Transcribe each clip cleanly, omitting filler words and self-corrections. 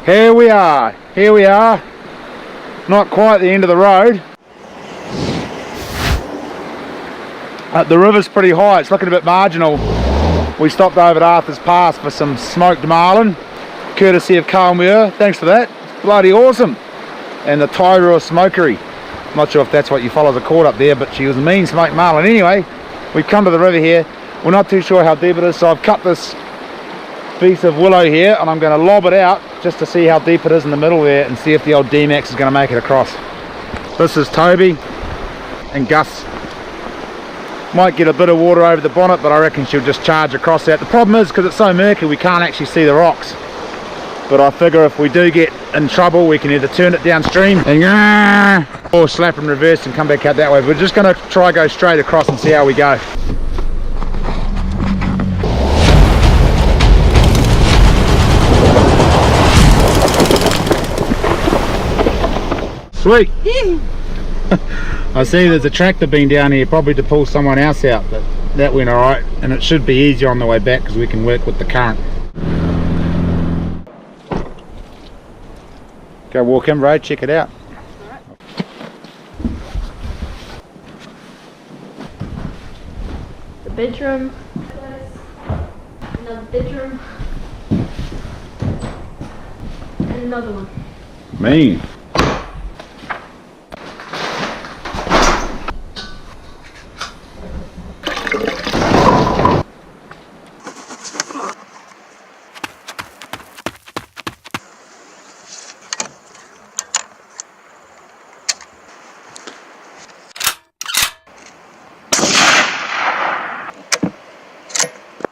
Here we are, not quite the end of the road. The river's pretty high, it's looking a bit marginal. We stopped over at Arthur's Pass for some smoked marlin, courtesy of Carl Muir, thanks for that, it's bloody awesome. And the Tyrua Smokery, I'm not sure if that's what you fellas are called up there, but she was a mean smoked marlin. Anyway, we've come to the river here, we're not too sure how deep it is, so I've cut this piece of willow here and I'm going to lob it out just to see how deep it is in the middle there and see if the old D-Max is going to make it across. This is Toby and Gus. Might get a bit of water over the bonnet, but I reckon she'll just charge across that. The problem is, because it's so murky, we can't actually see the rocks. But I figure if we do get in trouble, we can either turn it downstream and or slap and reverse and come back out that way. We're just going to try go straight across and see how we go. Sweet! I see there's a tractor beam down here, probably to pull someone else out, but that went alright, and it should be easier on the way back because we can work with the current. Go walk in, bro, check it out. Alright. The bedroom, another bedroom, and another one. Mean.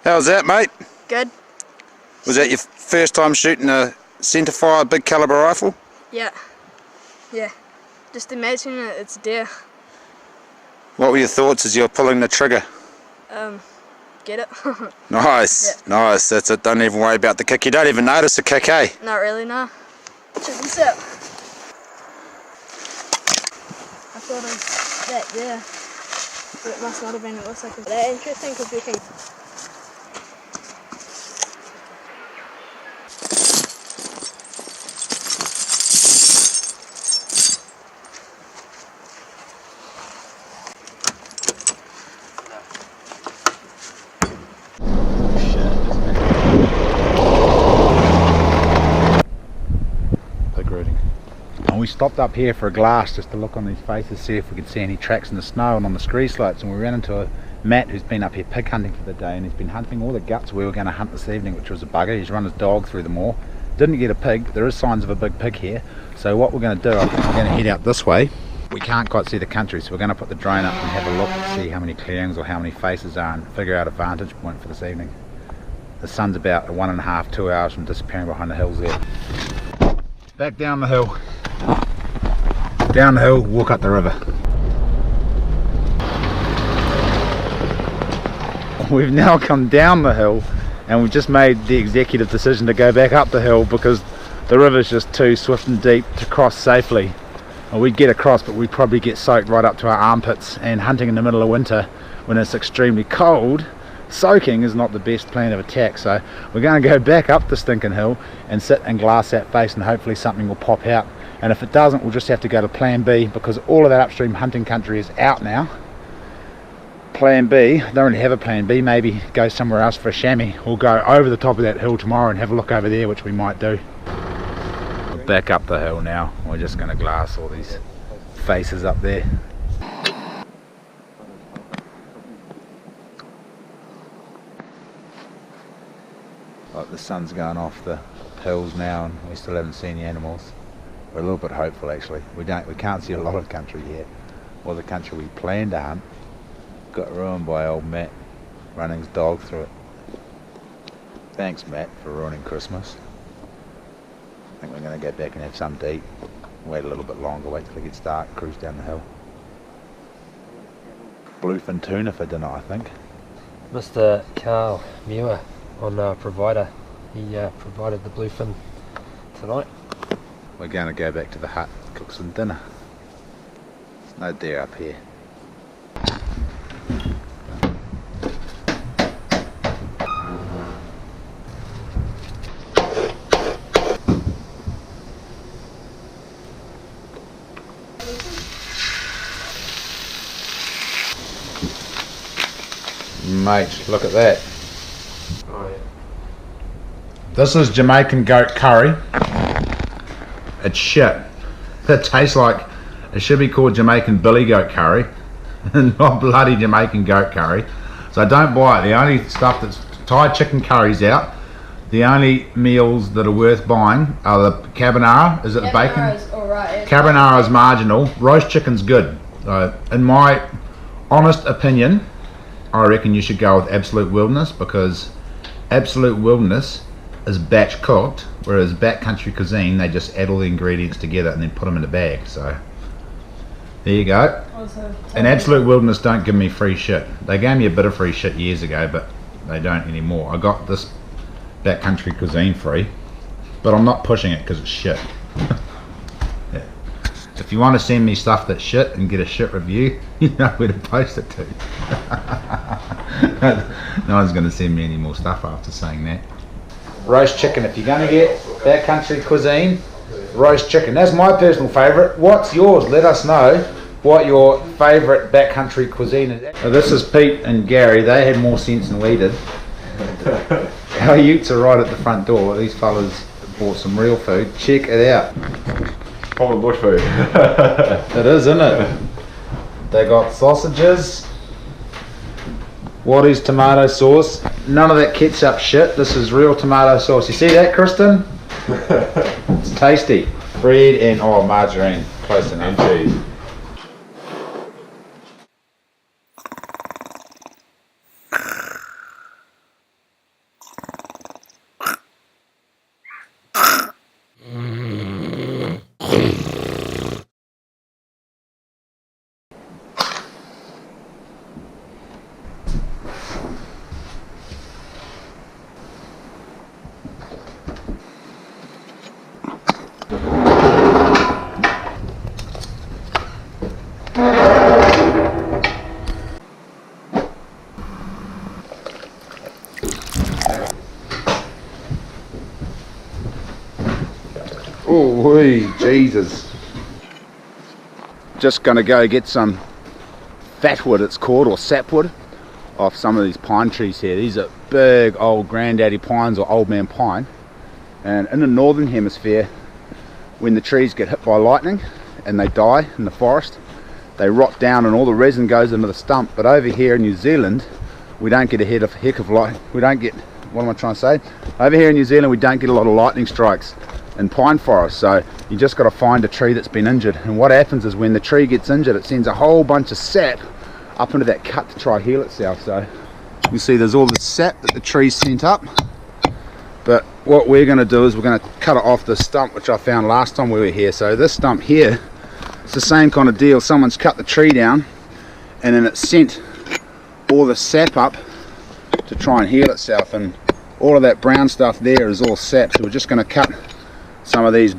How's that, mate? Good. Was that your first time shooting a centre fire big calibre rifle? Yeah. Yeah. Just imagine it's deer. What were your thoughts as you were pulling the trigger? Get it? Nice, yeah. Nice, that's it, don't even worry about the kick. You don't even notice the kick, eh? Not really, no. Check this out. I thought it was that there, but it must not have been. It looks like it's that interesting because we can. We stopped up here for a glass just to look on these faces, see if we could see any tracks in the snow and on the scree slopes, and we ran into a Matt who's been up here pig hunting for the day, and he's been hunting all the guts we were going to hunt this evening, which was a bugger. He's run his dog through them all, didn't get a pig. There is signs of a big pig here, so what we're going to do, I think we're going to head out this way. We can't quite see the country, so we're going to put the drone up and have a look to see how many clearings or how many faces are and figure out a vantage point for this evening. The sun's about 1.5 to 2 hours from disappearing behind the hills there. Back down the hill. Down the hill, walk up the river. We've now come down the hill and we've just made the executive decision to go back up the hill because the river's just too swift and deep to cross safely. Well, we'd get across, but we'd probably get soaked right up to our armpits, and hunting in the middle of winter when it's extremely cold, soaking is not the best plan of attack. So we're going to go back up the stinking hill and sit and glass that face, and hopefully something will pop out. And if it doesn't, we'll just have to go to plan B, because all of that upstream hunting country is out now. Plan B, don't really have a plan B, maybe go somewhere else for a chamois, or go over the top of that hill tomorrow and have a look over there, which we might do. We're back up the hill now, we're just going to glass all these faces up there. Like the sun's going off the hills now and we still haven't seen the animals. We're a little bit hopeful actually. We can't see a lot of country yet. Or the country we planned to hunt got ruined by old Matt running his dog through it. Thanks Matt for ruining Christmas. I think we're going to go back and have some to eat. Wait a little bit longer, wait till it gets dark, cruise down the hill. Bluefin tuna for dinner I think. Mr. Carl Muir on Provider, he provided the bluefin tonight. We're going to go back to the hut, cook some dinner. There's no deer up here. Mate, look at that. Oh yeah. This is Jamaican goat curry. It's shit. It tastes like, it should be called Jamaican billy goat curry and not bloody Jamaican goat curry. So don't buy it. The only stuff that's Thai chicken curry's out. The only meals that are worth buying are the carbonara. Is it the bacon? Carbonara's alright. Carbonara is marginal. Roast chicken's good. In my honest opinion, I reckon you should go with Absolute Wilderness, because Absolute Wilderness is batch cooked, whereas backcountry cuisine, they just add all the ingredients together and then put them in a bag. So there you go. And Absolute Wilderness don't give me free shit. They gave me a bit of free shit years ago, but they don't anymore. I got this backcountry cuisine free, but I'm not pushing it because it's shit. Yeah. If you want to send me stuff that's shit and get a shit review, you know where to post it to. No one's going to send me any more stuff after saying that. Roast chicken. If you're going to get backcountry cuisine, roast chicken. That's my personal favourite. What's yours? Let us know what your favourite backcountry cuisine is. So this is Pete and Gary. They had more sense than we did. Our utes are right at the front door. These fellas bought some real food. Check it out. Proper bush food. It is, isn't it? They got sausages. What is tomato sauce? None of that ketchup shit. This is real tomato sauce. You see that, Kristen? It's tasty. Bread and margarine. Close enough. And cheese. Oh, wee, Jesus. Just gonna go get some fatwood, it's called, or sapwood, off some of these pine trees here. These are big old granddaddy pines or old man pine. And in the northern hemisphere, when the trees get hit by lightning and they die in the forest, they rot down and all the resin goes into the stump. But over here in New Zealand, we don't get a heck of light. We don't get, what am I trying to say? Over here in New Zealand, we don't get a lot of lightning strikes in pine forests. So you just got to find a tree that's been injured. And what happens is when the tree gets injured, it sends a whole bunch of sap up into that cut to try heal itself. So you see there's all the sap that the tree's sent up. But what we're going to do is we're going to cut it off the stump, which I found last time we were here. So this stump here, it's the same kind of deal. Someone's cut the tree down and then it sent all the sap up to try and heal itself, and all of that brown stuff there is all sap. So we're just going to cut some of these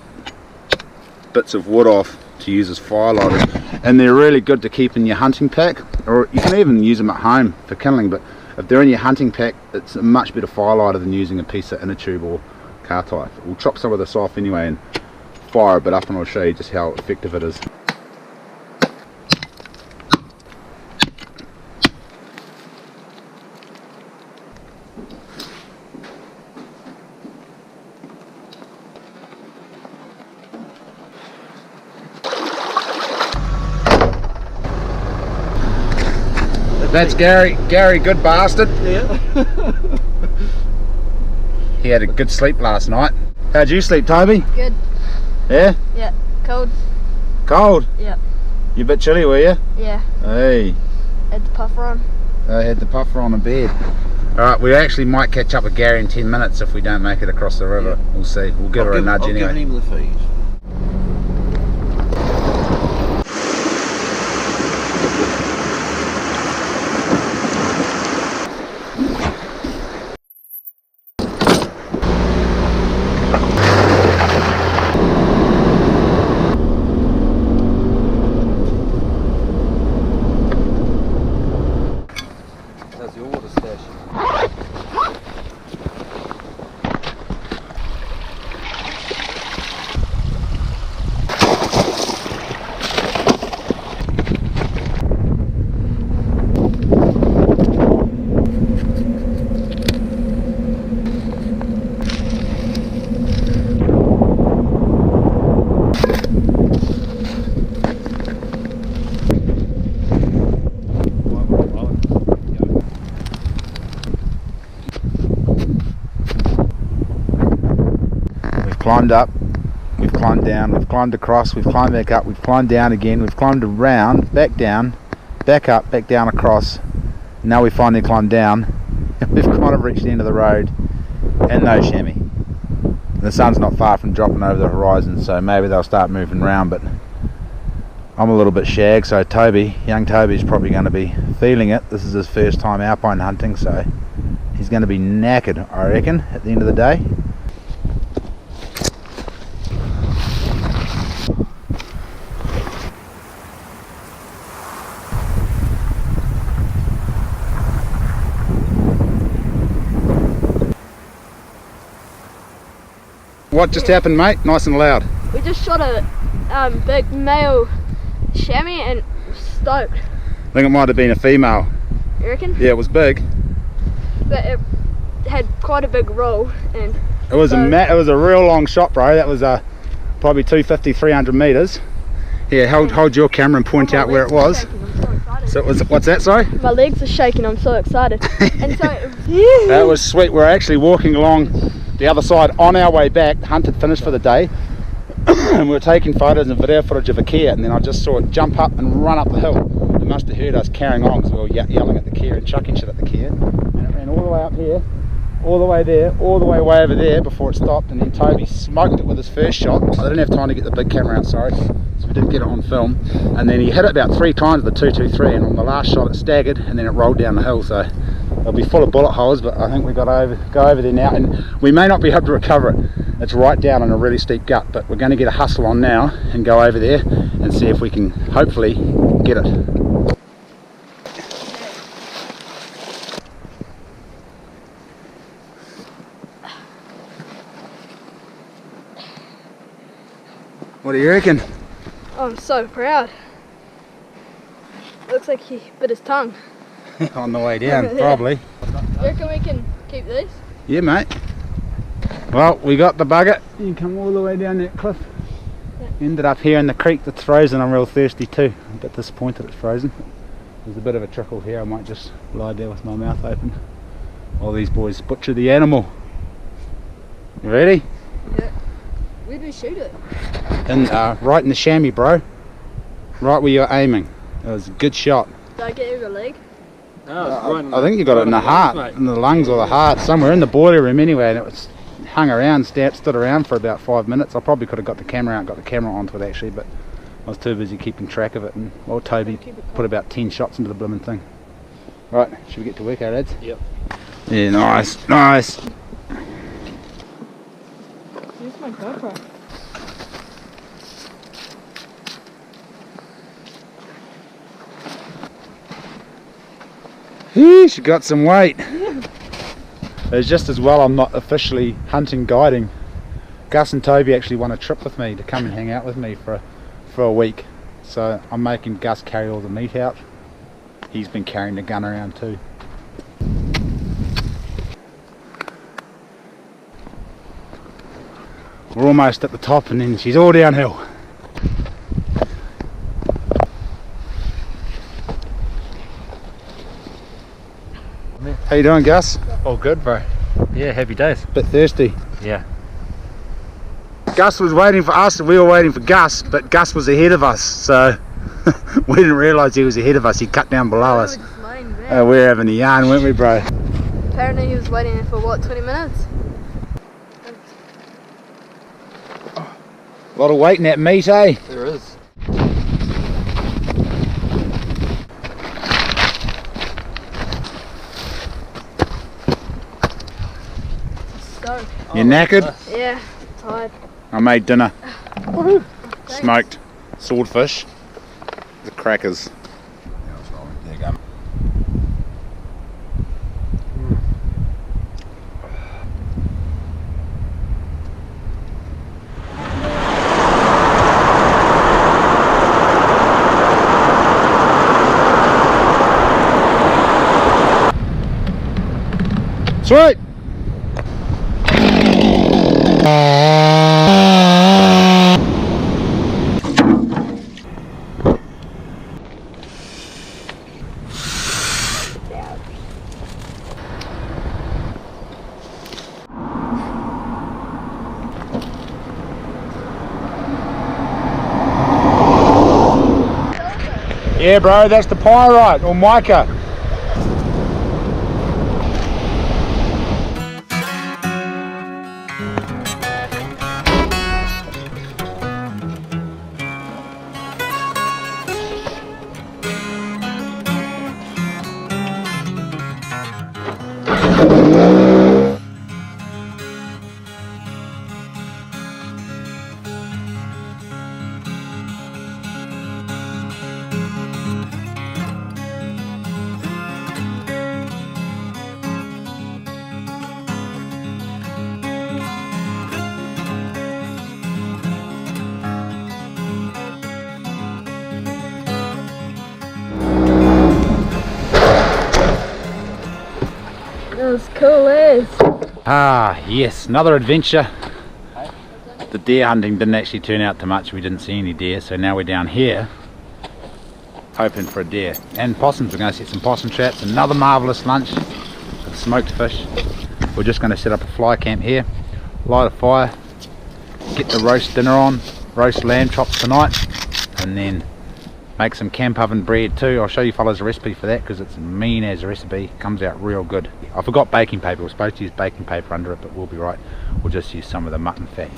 bits of wood off to use as firelighters, and they're really good to keep in your hunting pack, or you can even use them at home for kindling. But if they're in your hunting pack, it's a much better firelighter than using a piece of inner tube or car tie. We'll chop some of this off anyway and fire a bit up, and I'll show you just how effective it is. That's Gary. Gary, good bastard. Yeah. He had a good sleep last night. How'd you sleep, Toby? Good. Yeah? Yeah. Cold. Cold? Yeah. You a bit chilly, were you? Yeah. Hey. Had the puffer on. I had the puffer on in bed. Alright, we actually might catch up with Gary in 10 minutes if we don't make it across the river. We'll see. We'll give her a nudge anyway. I'll give him the fees. How's your water stash? climbed up, we've climbed down, we've climbed across, we've climbed back up, we've climbed down again, we've climbed around, back down, back up, back down across. Now we finally climbed down and we've kind of reached the end of the road and no chamois. The sun's not far from dropping over the horizon, so maybe they'll start moving around, but I'm a little bit shagged, so young Toby's probably going to be feeling it. This is his first time alpine hunting, so he's going to be knackered, I reckon, at the end of the day. What just happened, mate? Nice and loud. We just shot a big male chamois and stoked. I think it might have been a female. You reckon? Yeah, it was big. But it had quite a big roll, and It was a real long shot, bro. That was probably 250, 300 meters. Yeah, hold your camera and point out where it was. So it was, what's that, sorry? My legs are shaking, I'm so excited. And so That was sweet. We're actually walking along the other side on our way back. The hunt had finished for the day. And we were taking photos and video footage of a Kia, and then I just saw it jump up and run up the hill. It must have heard us carrying on because we were yelling at the Kia and chucking shit at the Kia. And it ran all the way up here, all the way there, all the way over there before it stopped, and then Toby smoked it with his first shot. I didn't have time to get the big camera out, sorry, so we didn't get it on film. And then he hit it about 3 times with the 223, and on the last shot it staggered and then it rolled down the hill. So it'll be full of bullet holes, but I think we got go over there now, and we may not be able to recover it. It's right down on a really steep gut, but we're going to get a hustle on now and go over there and see if we can hopefully get it. What do you reckon? I'm so proud. Looks like he bit his tongue. On the way down, probably. You reckon we can keep these? Yeah, mate. Well, we got the bucket. You can come all the way down that cliff. Yeah. Ended up here in the creek that's frozen. I'm real thirsty too. I'm a bit disappointed it's frozen. There's a bit of a trickle here. I might just lie there with my mouth open while these boys butcher the animal. You ready? Yeah. Where do we shoot it? Right in the chamois, bro. Right where you're aiming. It was a good shot. Did I get your leg? No, I think you got it in the heart, in the lungs or the heart, somewhere in the boiler room anyway, and it was hung around, stood around for about 5 minutes. I probably could have got the camera out, got the camera onto it actually, but I was too busy keeping track of it, and well, Toby put about 10 shots into the blooming thing. Right, should we get to work, our lads? Yep. Yeah, nice, nice. Here's my GoPro. She got some weight. It's just as well I'm not officially hunting guiding. Gus and Toby actually want a trip with me to come and hang out with me for a week. So I'm making Gus carry all the meat out. He's been carrying the gun around too. We're almost at the top and then she's all downhill. How you doing, Gus? All good, bro. Yeah, happy days. Bit thirsty. Yeah. Gus was waiting for us and we were waiting for Gus, but Gus was ahead of us, so we didn't realise he was ahead of us. He cut down below us. We're having a yarn, weren't we, bro? Apparently he was waiting for what, 20 minutes? A lot of weight in that meat, eh? There is. Stoked. You knackered? Yeah, tired. I made dinner. Smoked swordfish. The crackers. There you go. Sweet! Yeah, bro, that's the pyrite or mica. That was cool as. Ah, yes, another adventure. The deer hunting didn't actually turn out too much. We didn't see any deer, so now we're down here hoping for a deer. And possums. We're going to set some possum traps. Another marvellous lunch of smoked fish. We're just going to set up a fly camp here, light a fire, get the roast dinner on, roast lamb chops tonight, and then make some camp oven bread too. I'll show you fellas a recipe for that because it's mean as a recipe. Comes out real good. I forgot baking paper. We're supposed to use baking paper under it, but we'll be right. We'll just use some of the mutton fat.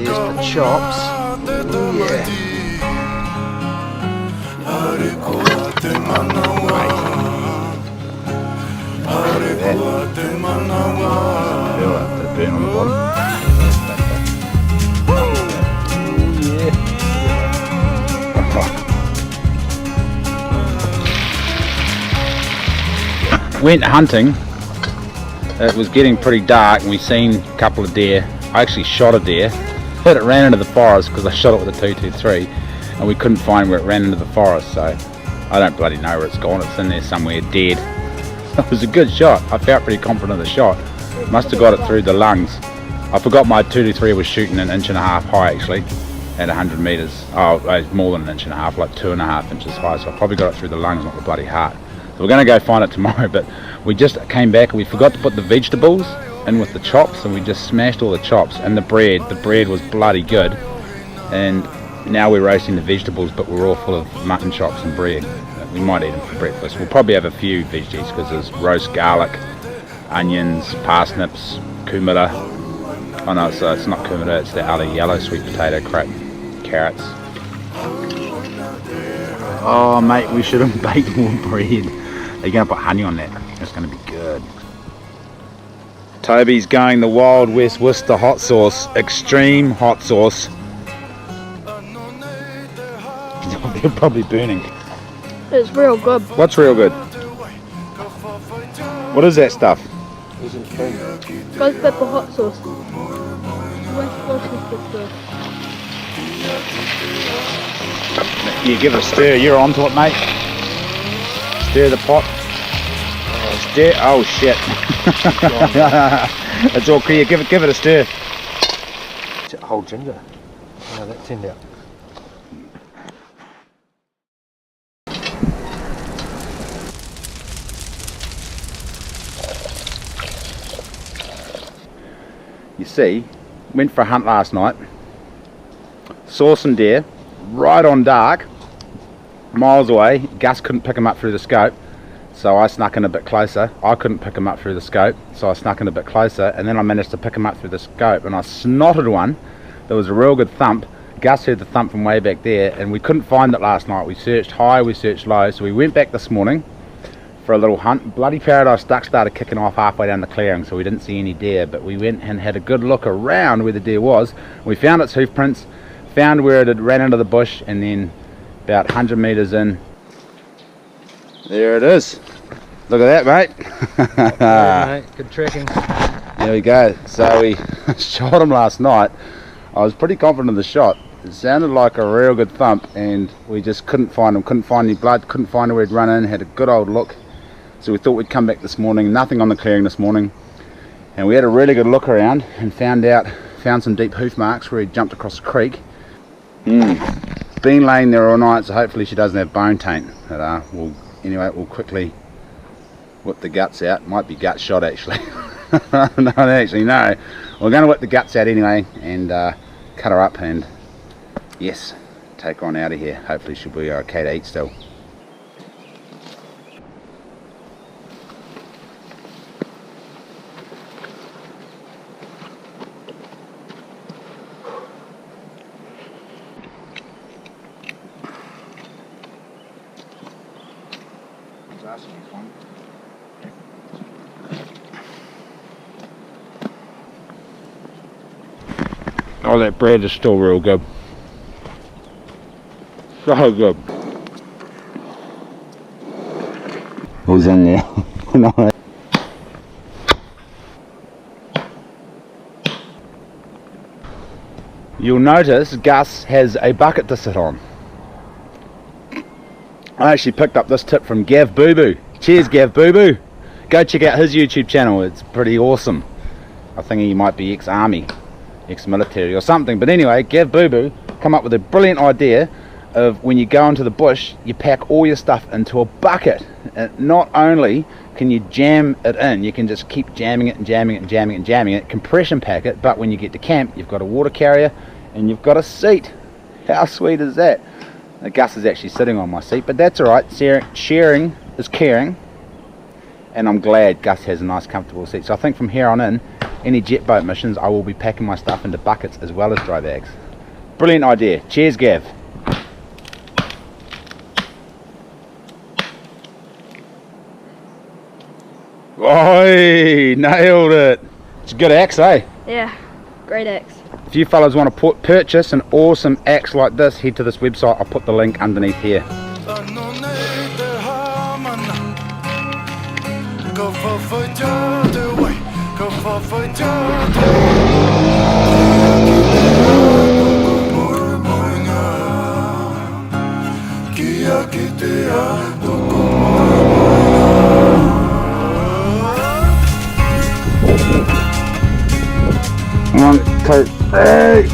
There's the chops. Went hunting. It was getting pretty dark and we seen a couple of deer. I actually shot a deer, but it ran into the forest because I shot it with a 223 and we couldn't find where it ran into the forest, so I don't bloody know where it's gone. It's in there somewhere dead. It was a good shot. I felt pretty confident of the shot. Must have got it through the lungs. I forgot my 223 was shooting an 1.5 inches high actually at 100 meters. Oh, it was more than 1.5 inches, like 2.5 inches high, so I probably got it through the lungs, not the bloody heart. So we're going to go find it tomorrow, but we just came back and we forgot to put the vegetables in with the chops, and we just smashed all the chops and the bread was bloody good, and now we're roasting the vegetables, but we're all full of mutton chops and bread. We might eat them for breakfast. We'll probably have a few veggies because there's roast garlic, onions, parsnips, kumara. Oh no, so it's not kumara, it's the other yellow sweet potato crap, carrots. Oh mate, we should have baked more bread. Are you going to put honey on that? It's going to be good. Toby's going the Wild West Worcester hot sauce, extreme hot sauce. They're probably burning. It's real good. What's real good? What is that stuff? Ghost pepper hot sauce. West Worcestershire. You give it a stir. You're onto it, mate. Stir the pot. Stir. Oh shit! It's all clear. Give it a stir. Whole ginger. How that turned out. You see, went for a hunt last night. Saw some deer right on dark, miles away. Gus couldn't pick them up through the scope, so I snuck in a bit closer. I couldn't pick them up through the scope, so I snuck in a bit closer, and then I managed to pick them up through the scope, and I snotted one. There was a real good thump. Gus heard the thump from way back there, and we couldn't find it last night. We searched high, we searched low, so we went back this morning, for a little hunt. Bloody paradise duck started kicking off halfway down the clearing, so we didn't see any deer, but we went and had a good look around where the deer was. We found its hoof prints, found where it had ran into the bush, and then about 100 meters in, there it is. Look at that, mate. Yeah, mate. Good tracking. There we go. So we shot him last night. I was pretty confident of the shot. It sounded like a real good thump, and we just couldn't find him, couldn't find any blood, couldn't find where he'd run in. Had a good old look, so we thought we'd come back this morning. Nothing on the clearing this morning, and we had a really good look around and found some deep hoof marks where he jumped across the creek. Been laying there all night, so hopefully she doesn't have bone taint. But we'll quickly whip the guts out. Might be gut shot actually. No, actually no. We're going to whip the guts out anyway and cut her up and yes, take her on out of here. Hopefully she'll be okay to eat still. Oh, that bread is still real good. So good. Who's in there? No. You'll notice Gus has a bucket to sit on. I actually picked up this tip from Gav Boo Boo. Cheers, Gav Boo Boo. Go check out his YouTube channel. It's pretty awesome. I think he might be ex-army, ex-military or something, but anyway, Gav Boo Boo come up with a brilliant idea of when you go into the bush, you pack all your stuff into a bucket. And not only can you jam it in, you can just keep jamming it and jamming it and jamming it and jamming it, compression pack it, but when you get to camp, you've got a water carrier and you've got a seat. How sweet is that? Now, Gus is actually sitting on my seat, but that's alright. Sharing is caring, and I'm glad Gus has a nice comfortable seat. So I think from here on in, any jet boat missions, I will be packing my stuff into buckets as well as dry bags. Brilliant idea. Cheers, Gav. Oi, nailed it. It's a good axe, eh? Yeah, great axe. If you fellas want to purchase an awesome axe like this, head to this website. I'll put the link underneath here. Come on, Kurt. Hey!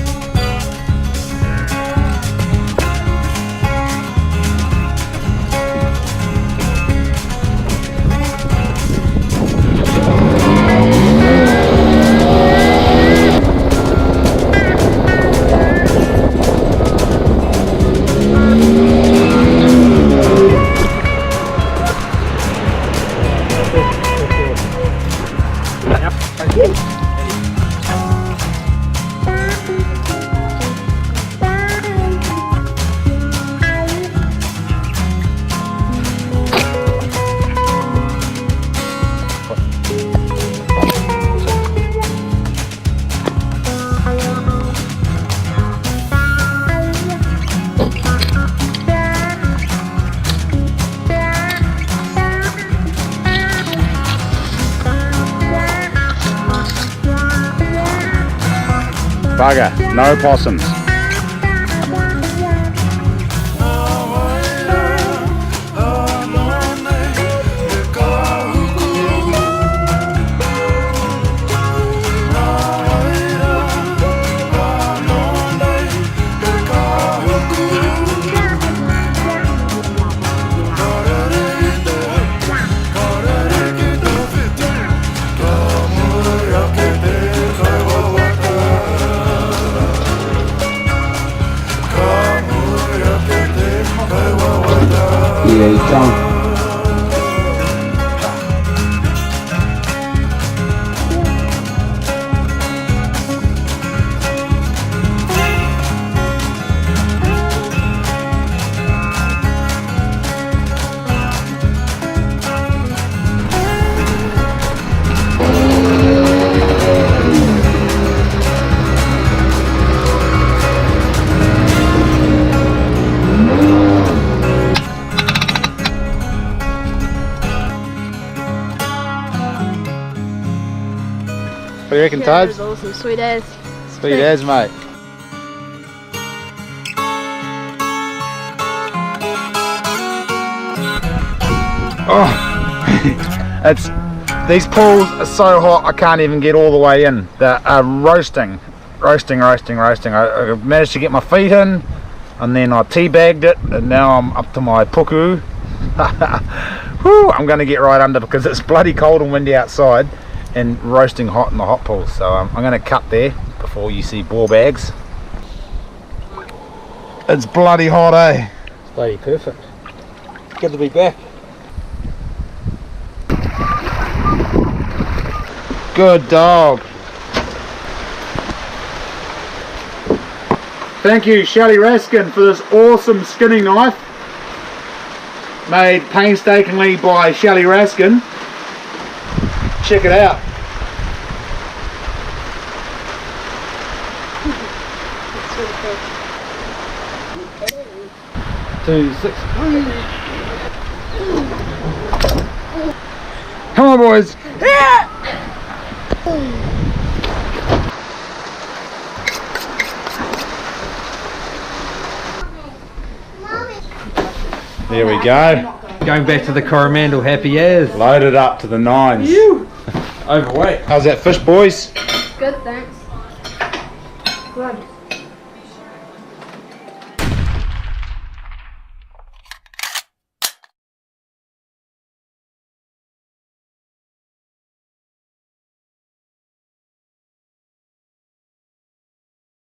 Bugger, no possums. you reckon, Yeah, it Tobes? was awesome. Sweet as. Sweet as, mate. Oh, these pools are so hot I can't even get all the way in. They're roasting. I managed to get my feet in, and then I teabagged it, and now I'm up to my puku. Whew, I'm going to get right under because it's bloody cold and windy outside and roasting hot in the hot pool. So I'm going to cut there before you see ball bags. It's bloody hot, eh? It's bloody perfect. Good to be back. Good dog. Thank you, Shelley Raskin, for this awesome skinning knife. Made painstakingly by Shelley Raskin. Check it out. Two, six. Come on, boys. There we go. Going back to the Coromandel, happy as. Loaded up to the nines. Overweight. How's that fish, boys? Good, thanks. Good.